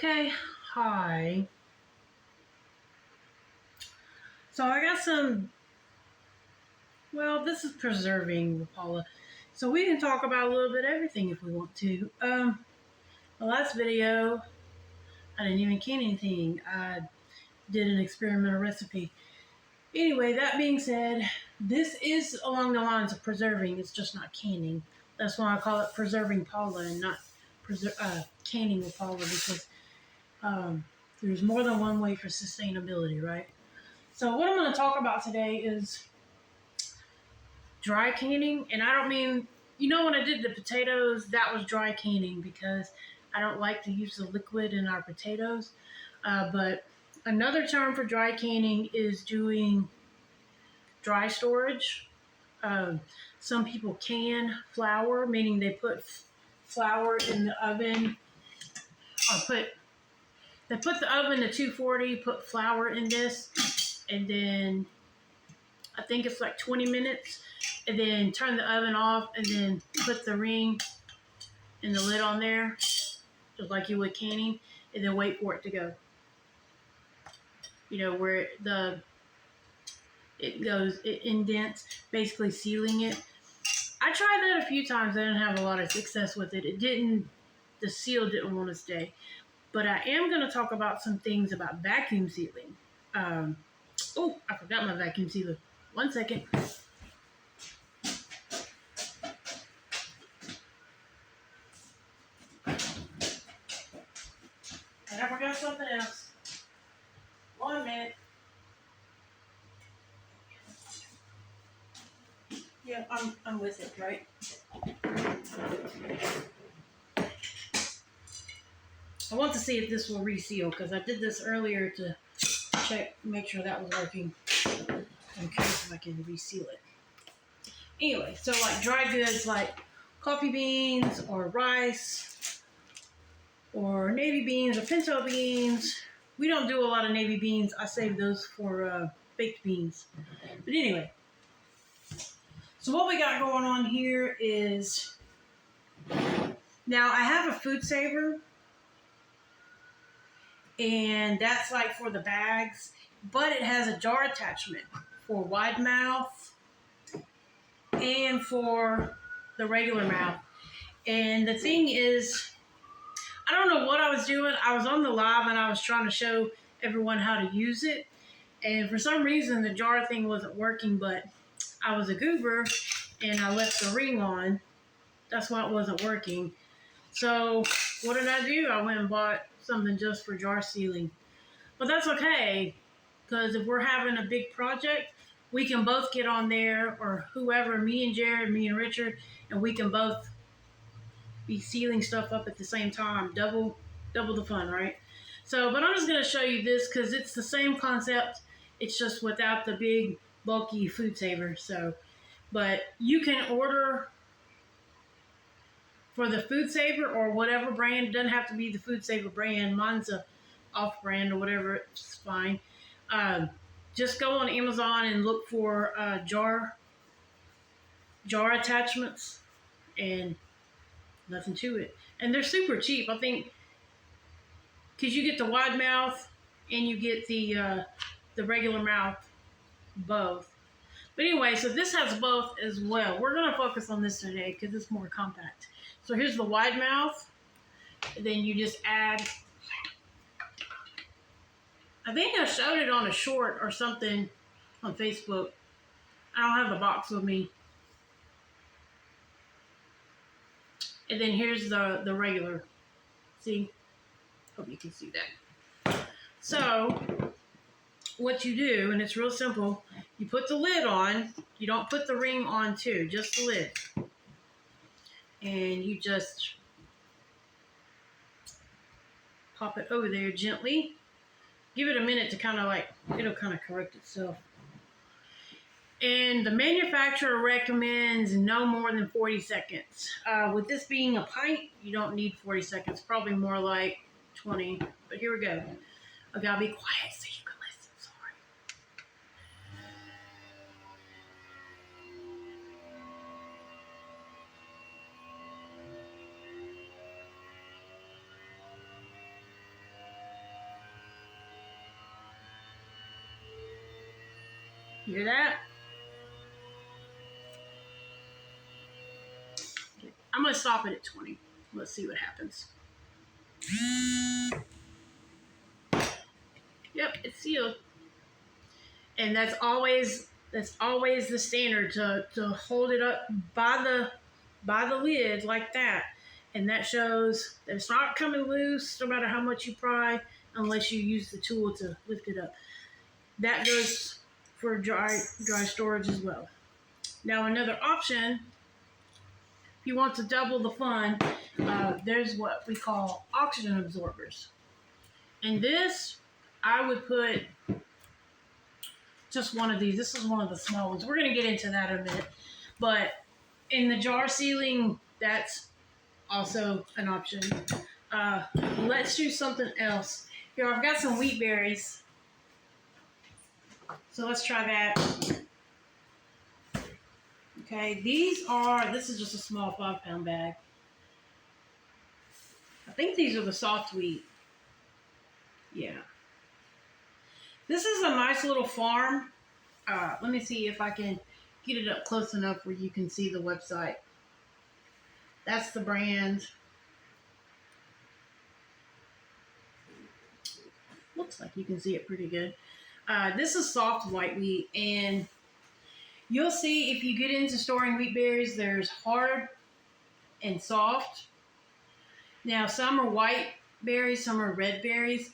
Okay, hi. So I got some, well, this is preserving Paula. So we can talk about a little bit of everything if we want to. The last video, I didn't even can anything. I did an experimental recipe. Anyway, that being said, this is along the lines of preserving. It's just not canning. That's why I call it preserving Paula and not canning with Paula because um, there's more than one way for sustainability, right? So what I'm going to talk about today is dry canning, and I don't mean, when I did the potatoes, that was dry canning because I don't like to use the liquid in our potatoes. But another term for dry canning is doing dry storage. Um, some people can flour, meaning they put flour in the oven, or they put the oven to 240, put flour in this, and then I think it's like 20 minutes, and then turn the oven off, and then put the ring and the lid on there, just like you would canning, and then wait for it to go. Where it indents, basically sealing it. I tried that a few times. I didn't have a lot of success with it. The seal didn't want to stay. But I am going to talk about some things about vacuum sealing. I forgot my vacuum sealer. 1 second. And I forgot something else. 1 minute. Yeah, I'm with it, right? I want to see if this will reseal because I did this earlier to make sure that was working. I'm curious if I can reseal it. Anyway, so like dry goods like coffee beans or rice or navy beans or pinto beans. We don't do a lot of navy beans. I save those for baked beans. But anyway, so what we got going on here is, now I have a food saver, and that's like for the bags, but it has a jar attachment for wide mouth and for the regular mouth. And the thing is, I don't know what I was doing. I was on the live and I was trying to show everyone how to use it. And for some reason, the jar thing wasn't working, but I was a goober and I left the ring on. That's why it wasn't working. So what did I do? I went and bought something just for jar sealing. But that's okay, because if we're having a big project, we can both get on there, or whoever, me and Jared, me and Richard, and we can both be sealing stuff up at the same time. Double the fun, right? So, but I'm just going to show you this because it's the same concept. It's just without the big, bulky food saver. So, but you can order for the food saver or whatever brand. It doesn't have to be the food saver brand. Mine's a off brand or whatever. It's fine. Just go on Amazon and look for jar attachments, and nothing to it. And they're super cheap. I think because you get the wide mouth and you get the regular mouth both. But anyway, so this has both as well. We're going to focus on this today because it's more compact. So here's the wide mouth. And then you just add, I think I showed it on a short or something on Facebook. I don't have the box with me. And then here's the regular. See? Hope you can see that. So what you do, and it's real simple, you put the lid on. You don't put the ring on too, just the lid. And you just pop it over there gently. Give it a minute to it'll kind of correct itself. And the manufacturer recommends no more than 40 seconds. With this being a pint, you don't need 40 seconds. Probably more like 20. But here we go. I gotta be quiet so you can listen. Sorry. Hear that? Okay. I'm going to stop it at 20. Let's see what happens. Yep, it's sealed. And that's always the standard, to hold it up by the lid like that. And that shows that it's not coming loose no matter how much you pry, unless you use the tool to lift it up. That goes for dry storage as well. Now another option, if you want to double the fun, there's what we call oxygen absorbers. And this, I would put just one of these. This is one of the small ones. We're going to get into that in a minute. But in the jar sealing, that's also an option. Let's do something else. Here, I've got some wheat berries. So let's try that. Okay, this is just a small 5-pound bag. I think these are the soft wheat. Yeah. This is a nice little farm. Let me see if I can get it up close enough where you can see the website. That's the brand. Looks like you can see it pretty good. This is soft white wheat, and you'll see if you get into storing wheat berries, there's hard and soft. Now, some are white berries, some are red berries.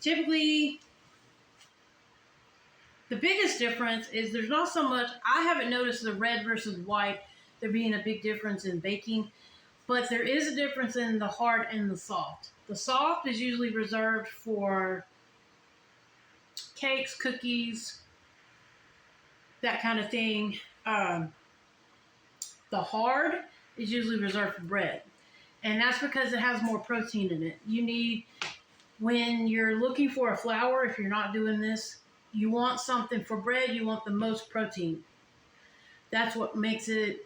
Typically, the biggest difference is there's not so much, I haven't noticed the red versus white, there being a big difference in baking, but there is a difference in the hard and the soft. The soft is usually reserved for cakes, cookies, that kind of thing. The hard is usually reserved for bread. And that's because it has more protein in it. You need, when you're looking for a flour, if you're not doing this, you want something for bread, you want the most protein. That's what makes it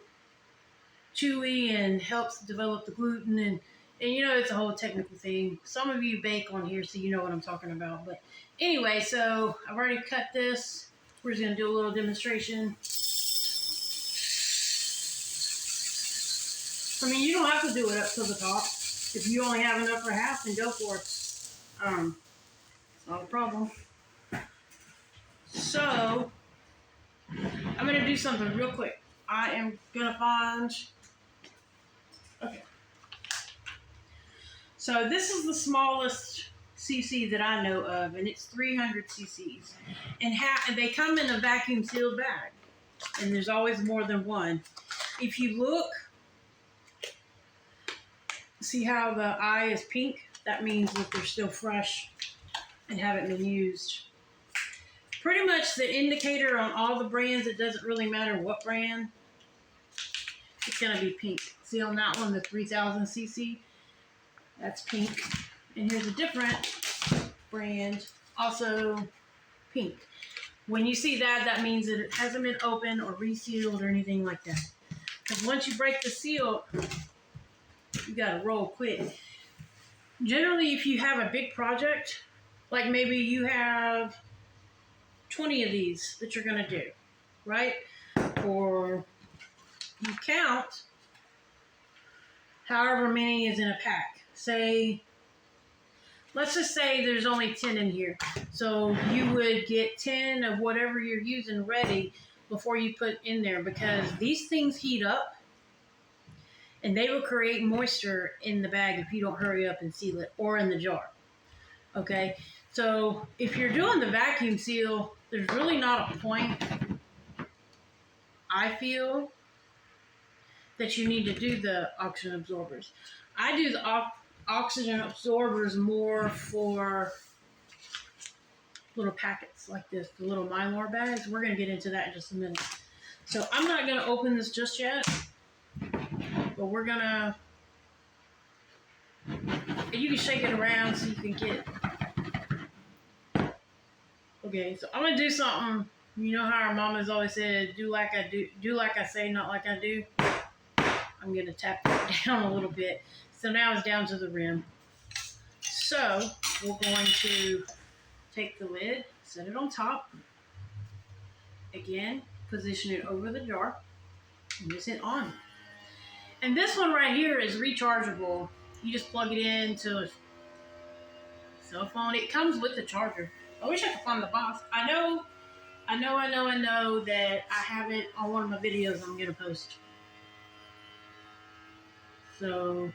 chewy and helps develop the gluten. And you know, it's a whole technical thing. Some of you bake on here, so you know what I'm talking about. But anyway, so I've already cut this. We're just going to do a little demonstration. I mean, you don't have to do it up to the top. If you only have enough for half, then go for it. It's not a problem. So, I'm going to do something real quick. I am going to find... Okay. So, this is the smallest cc that I know of, and it's 300 cc's. And they come in a vacuum sealed bag. And there's always more than one. If you look, see how the eye is pink? That means that they're still fresh and haven't been used. Pretty much the indicator on all the brands, it doesn't really matter what brand, it's going to be pink. See on that one, the 3000 cc, that's pink. And here's a different brand, also pink. When you see that, that means that it hasn't been opened or resealed or anything like that. Because once you break the seal, you got to roll quick. Generally, if you have a big project, like maybe you have 20 of these that you're going to do, right? Or you count however many is in a pack. Say, let's just say there's only 10 in here. So you would get 10 of whatever you're using ready before you put in there, because these things heat up and they will create moisture in the bag if you don't hurry up and seal it, or in the jar. Okay? So if you're doing the vacuum seal, there's really not a point, I feel, that you need to do the oxygen absorbers. I do the oxygen absorbers more for little packets like this, the little Mylar bags. We're going to get into that in just a minute. So I'm not going to open this just yet, but we're going to, you can shake it around so you can get, okay, so I'm going to do something, you know how our mamas always said, do like I say, not like I do. I'm going to tap it down a little bit. So now it's down to the rim. So we're going to take the lid, set it on top, again, position it over the jar and just hit on. And this one right here is rechargeable. You just plug it into a cell phone. It comes with the charger. I wish I could find the box. I know that I have it on one of my videos I'm gonna post. So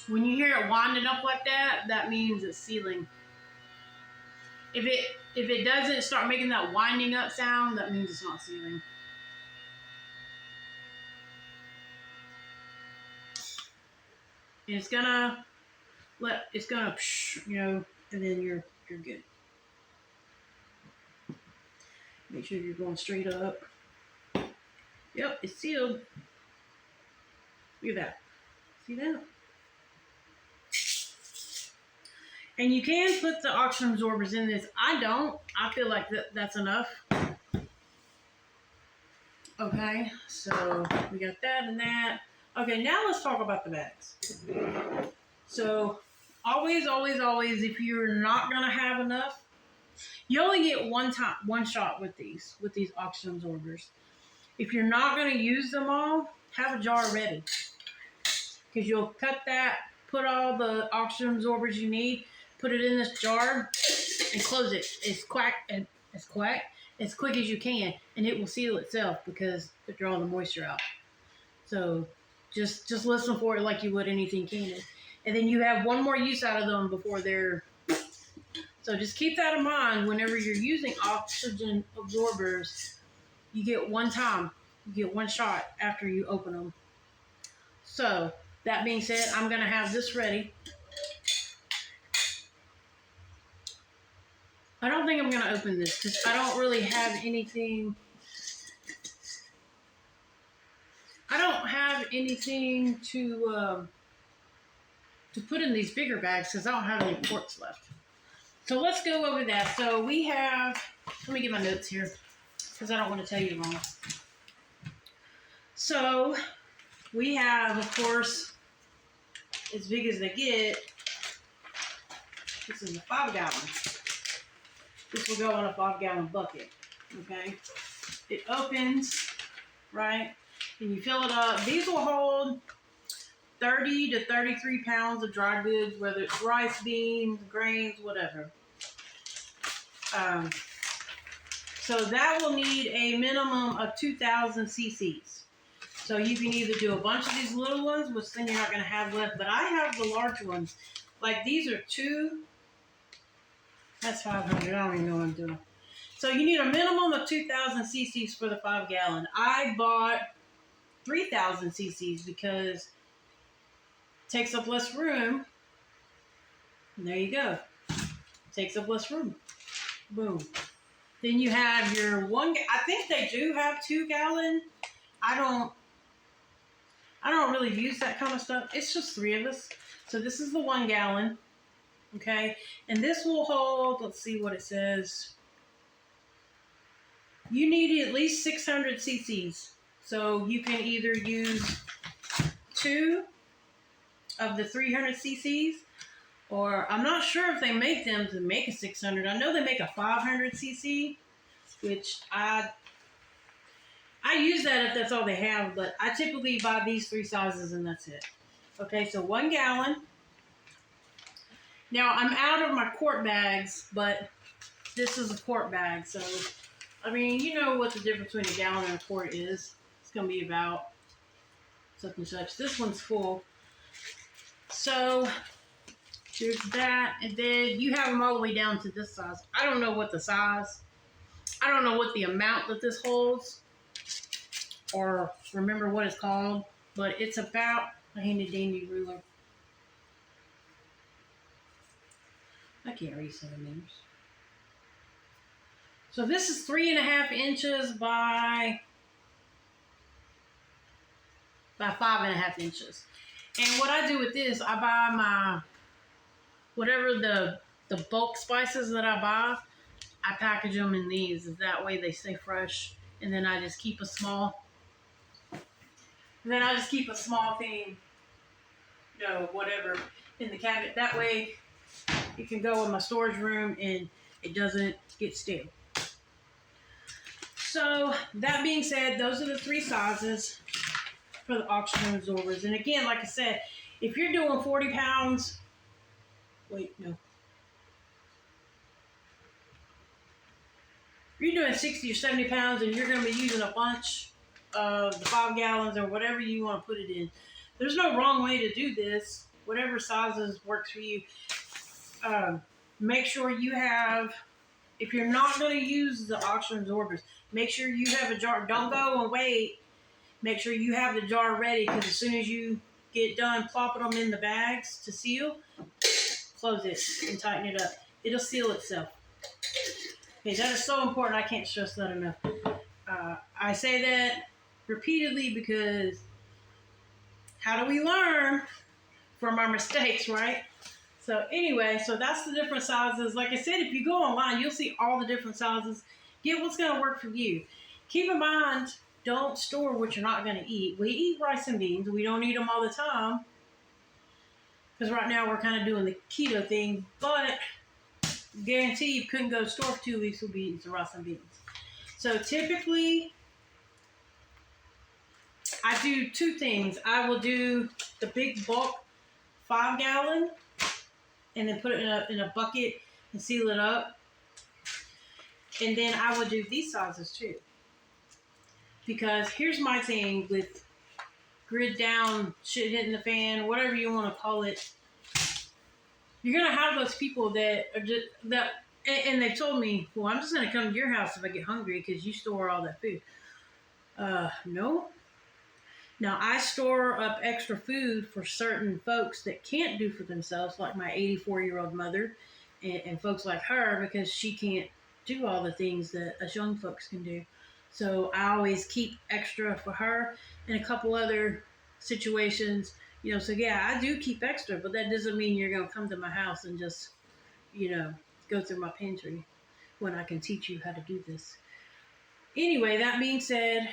when you hear it winding up like that, that means it's sealing. If it doesn't start making that winding up sound, that means it's not sealing. And it's gonna, you know, and then you're good. Make sure you're going straight up. Yep, it's sealed. Look at that. See that? And you can put the oxygen absorbers in this. I don't. I feel like that's enough. Okay, so we got that and that. Okay, now let's talk about the bags. So always, if you're not gonna have enough, you only get one shot with these oxygen absorbers. If you're not gonna use them all, have a jar ready. Because you'll cut that, put all the oxygen absorbers you need, put it in this jar, and close it as quick as you can, and it will seal itself because they're drawing the moisture out. So just listen for it like you would anything canning. And then you have one more use out of them before they're... So just keep that in mind whenever you're using oxygen absorbers. You get one time. You get one shot after you open them. So that being said, I'm going to have this ready. I don't think I'm going to open this because I don't really have anything. I don't have anything to put in these bigger bags because I don't have any quarts left. So let's go over that. So we have, let me get my notes here because I don't want to tell you wrong. So we have, of course, as big as they get, this is a 5 gallon. This will go in a 5 gallon bucket, okay? It opens, right? And you fill it up. These will hold 30 to 33 pounds of dry goods, whether it's rice, beans, grains, whatever. So that will need a minimum of 2,000 cc's. So you can either do a bunch of these little ones, which then you're not going to have left, but I have the large ones. Like these are 2, that's 500, I don't even know what I'm doing. So you need a minimum of 2,000 cc's for the 5 gallon. I bought 3,000 cc's because it takes up less room. And there you go. Takes up less room. Boom. Then you have your I think they do have 2 gallon. I don't really use that kind of stuff. It's just 3 of us. So this is the 1 gallon. Okay. And this will hold, let's see what it says. You need at least 600 cc's. So you can either use 2 of the 300 cc's, or I'm not sure if they make them to make a 600. I know they make a 500 cc, which I use that if that's all they have, but I typically buy these 3 sizes and that's it. Okay, so 1 gallon. Now I'm out of my quart bags, but this is a quart bag, so I mean, you know what the difference between a gallon and a quart is. It's going to be about such and such. This one's full. So there's that. And then you have them all the way down to this size. I don't know what the size. I don't know what the amount that this holds. Or remember what it's called. But it's about a handy dandy ruler. I can't read centimeters. So this is 3.5 inches by 5.5 inches. And what I do with this, I buy my, whatever the bulk spices that I buy, I package them in these. That way they stay fresh. And then I just keep a small, thing, you know, whatever, in the cabinet. That way it can go in my storage room and it doesn't get stale. So that being said, those are the 3 sizes for the oxygen absorbers. And again, like I said, if you're doing 40 pounds, wait, no. If you're doing 60 or 70 pounds and you're going to be using a bunch of the 5 gallons or whatever you want to put it in, there's no wrong way to do this. Whatever sizes works for you. Make sure you have, if you're not going to use the oxygen absorbers, make sure you have a jar. Don't go and wait. Make sure you have the jar ready, because as soon as you get done plopping them in the bags to seal, close it and tighten it up. It'll seal itself. Okay, that is so important. I can't stress that enough. I say that repeatedly because how do we learn from our mistakes, right? So anyway, so that's the different sizes. Like I said, if you go online, you'll see all the different sizes. Get what's going to work for you. Keep in mind, don't store what you're not going to eat. We eat rice and beans. We don't eat them all the time, because right now we're kind of doing the keto thing. But guarantee you couldn't go to the store for 2 weeks, we'll be eating some rice and beans. So typically, I do 2 things. I will do the big bulk 5 gallon and then put it in a bucket and seal it up. And then I would do these sizes too. Because here's my thing with grid down, shit hitting the fan, whatever you want to call it. You're going to have those people that are just, and they've told me, well, I'm just going to come to your house if I get hungry because you store all that food. No. Now, I store up extra food for certain folks that can't do for themselves, like my 84-year-old mother and folks like her, because she can't do all the things that us young folks can do. So I always keep extra for her and a couple other situations. So yeah, I do keep extra, but that doesn't mean you're going to come to my house and just, go through my pantry when I can teach you how to do this. Anyway, that being said,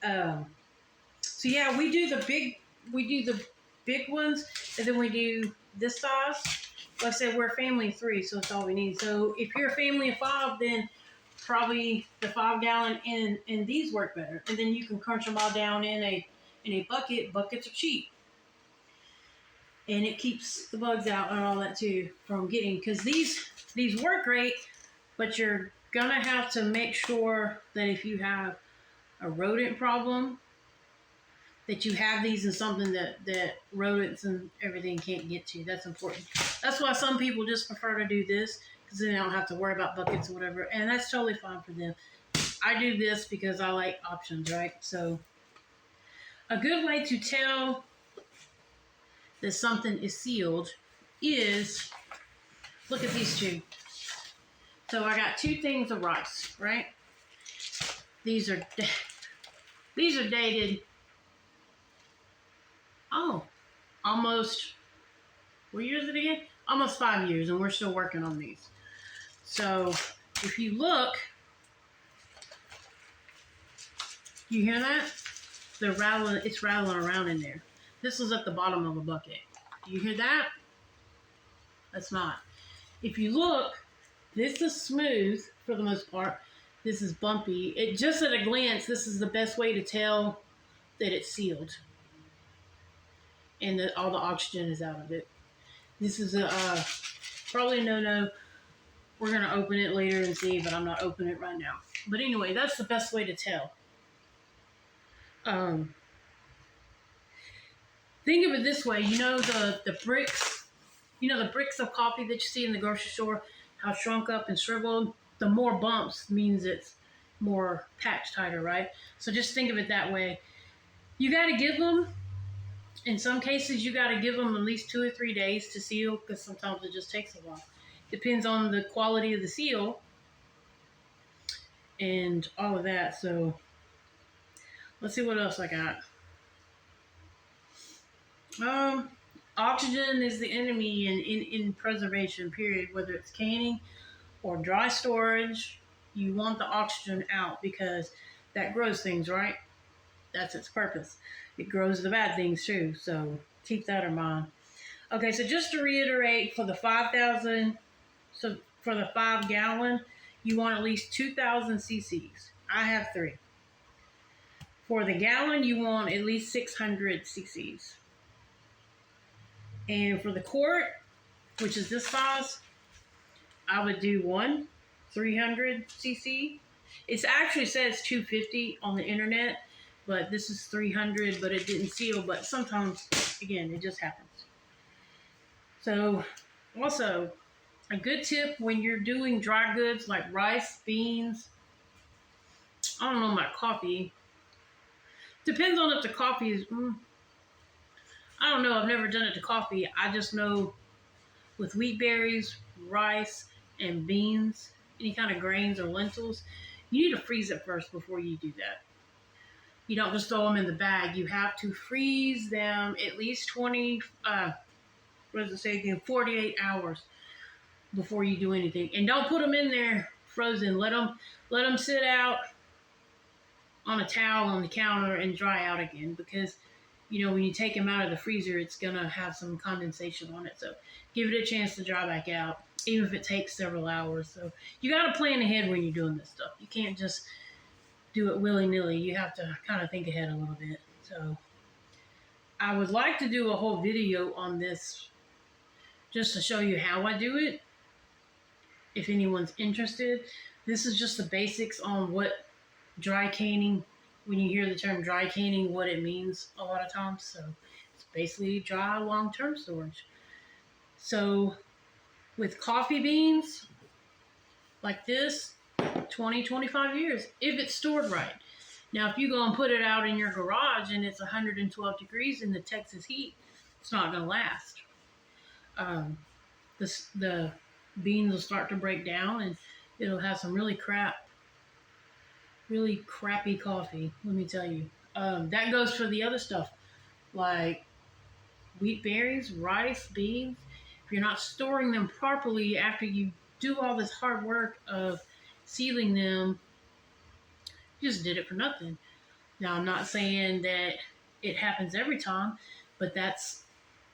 so yeah, we do the big ones, and then we do this size. Like I said, we're a family of 3, so that's all we need. So if you're a family of 5, then probably the 5 gallon and these work better. And then you can crunch them all down in a bucket. Buckets are cheap. And it keeps the bugs out and all that too from getting, because these work great, but you're gonna have to make sure that if you have a rodent problem, that you have these in something that rodents and everything can't get to. That's important. That's why some people just prefer to do this, because then they don't have to worry about buckets or whatever, and that's totally fine for them. I do this because I like options, right? So a good way to tell that something is sealed is, look at these 2. So I got 2 things of rice, right? These are dated, almost, what year is it again? Almost 5 years, and we're still working on these. So if you look, you hear that? It's rattling around in there. This is at the bottom of a bucket. Do you hear that? That's not. If you look, this is smooth for the most part. This is bumpy. It just at a glance, this is the best way to tell that it's sealed and that all the oxygen is out of it. This is probably a no-no. We're going to open it later and see, but I'm not opening it right now. But anyway, that's the best way to tell. Think of it this way. The bricks, the bricks of coffee that you see in the grocery store, how shrunk up and shriveled? The more bumps means it's more packed tighter, right? So just think of it that way. You got to give them, in some cases, you got to give them at least 2 or 3 days to seal, because sometimes it just takes a while. Depends on the quality of the seal and all of that. So let's see what else I got. Oxygen is the enemy in preservation, period. Whether it's canning or dry storage, you want the oxygen out, because that grows things, right? That's its purpose. It grows the bad things too, so keep that in mind. Okay, so just to reiterate, for the 5,000, so for the 5 gallon, you want at least 2,000 cc's. I have 3. For the gallon, you want at least 600 cc's. And for the quart, which is this size, I would do 300 cc. It actually says 250 on the internet, but this is 300, but it didn't seal. But sometimes, again, it just happens. So, also, a good tip when you're doing dry goods like rice, beans, I don't know about coffee. Depends on if the coffee is, I don't know. I've never done it to coffee. I just know with wheat berries, rice, and beans, any kind of grains or lentils, you need to freeze it first before you do that. You don't just throw them in the bag. You have to freeze them at least 48 hours before you do anything. And don't put them in there frozen. Let them sit out on a towel on the counter and dry out again, because when you take them out of the freezer, it's gonna have some condensation on it. So give it a chance to dry back out, even if it takes several hours. So you got to plan ahead when you're doing this stuff. You can't just do it willy-nilly. You have to kind of think ahead a little bit. So I would like to do a whole video on this just to show you how I do it, if anyone's interested. This is just the basics on what dry canning, when you hear the term dry canning, what it means a lot of times. So it's basically dry long-term storage. So with coffee beans like this, 20-25 years, if it's stored right. Now, if you go and put it out in your garage and it's 112 degrees in the Texas heat, it's not going to last. The beans will start to break down, and it'll have some really crappy coffee, let me tell you. That goes for the other stuff, like wheat berries, rice, beans. If you're not storing them properly after you do all this hard work of sealing them, you just did it for nothing. Now, I'm not saying that it happens every time, but that's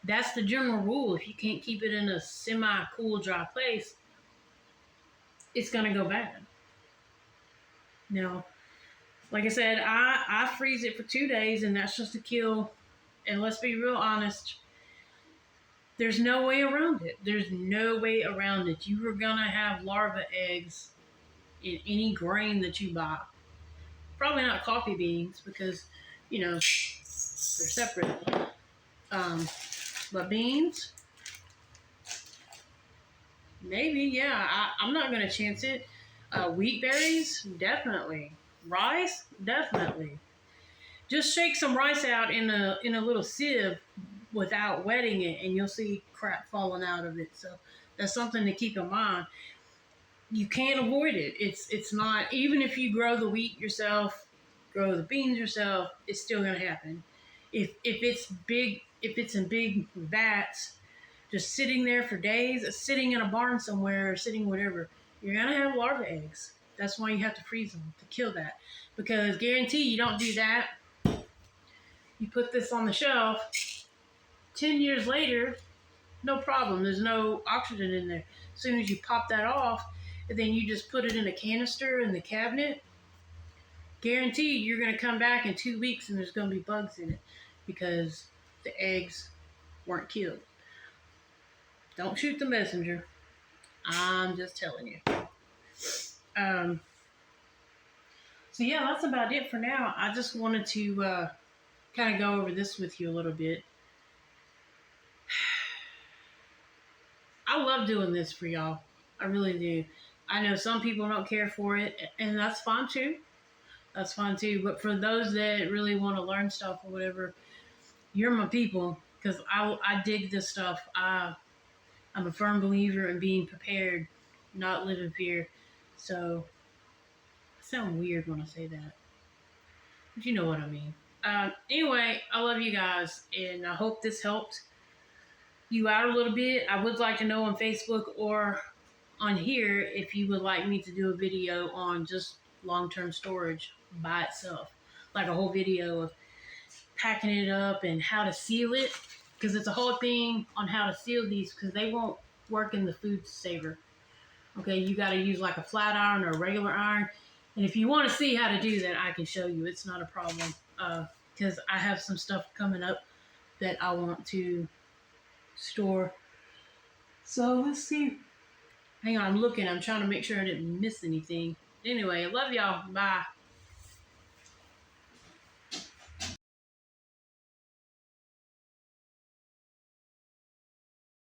the general rule. If you can't keep it in a semi-cool, dry place, it's going to go bad. Now, like I said, I freeze it for 2 days, and that's just to kill. And let's be real honest, there's no way around it. There's no way around it. You are going to have larva eggs in any grain that you buy. Probably not coffee beans, because, they're separate. But beans, maybe, yeah. I'm not going to chance it. Wheat berries, definitely. Rice, definitely. Just shake some rice out in a little sieve without wetting it, and you'll see crap falling out of it. So that's something to keep in mind. You can't avoid it. It's not, even if you grow the wheat yourself, grow the beans yourself, it's still going to happen. If it's in big vats, just sitting there for days, sitting in a barn somewhere, or sitting whatever, you're going to have larva eggs. That's why you have to freeze them, to kill that. Because guarantee you don't do that, you put this on the shelf, 10 years later, no problem. There's no oxygen in there. As soon as you pop that off, and then you just put it in a canister in the cabinet, guaranteed you're going to come back in 2 weeks and there's going to be bugs in it, because the eggs weren't killed. Don't shoot the messenger. I'm just telling you. So yeah, that's about it for now. I just wanted to kind of go over this with you a little bit. I love doing this for y'all. I really do. I know some people don't care for it, and that's fine too. That's fine too. But for those that really want to learn stuff or whatever, you're my people, because I dig this stuff. I'm a firm believer in being prepared, not live in fear. So, I sound weird when I say that, but you know what I mean. Anyway, I love you guys, and I hope this helped you out a little bit. I would like to know on Facebook or on here if you would like me to do a video on just long-term storage by itself, like a whole video of packing it up and how to seal it, because it's a whole thing on how to seal these, because they won't work in the food saver. Okay, you got to use like a flat iron or a regular iron. And if you want to see how to do that, I can show you. It's not a problem. Because I have some stuff coming up that I want to store. So let's see. Hang on, I'm looking. I'm trying to make sure I didn't miss anything. Anyway, I love y'all. Bye.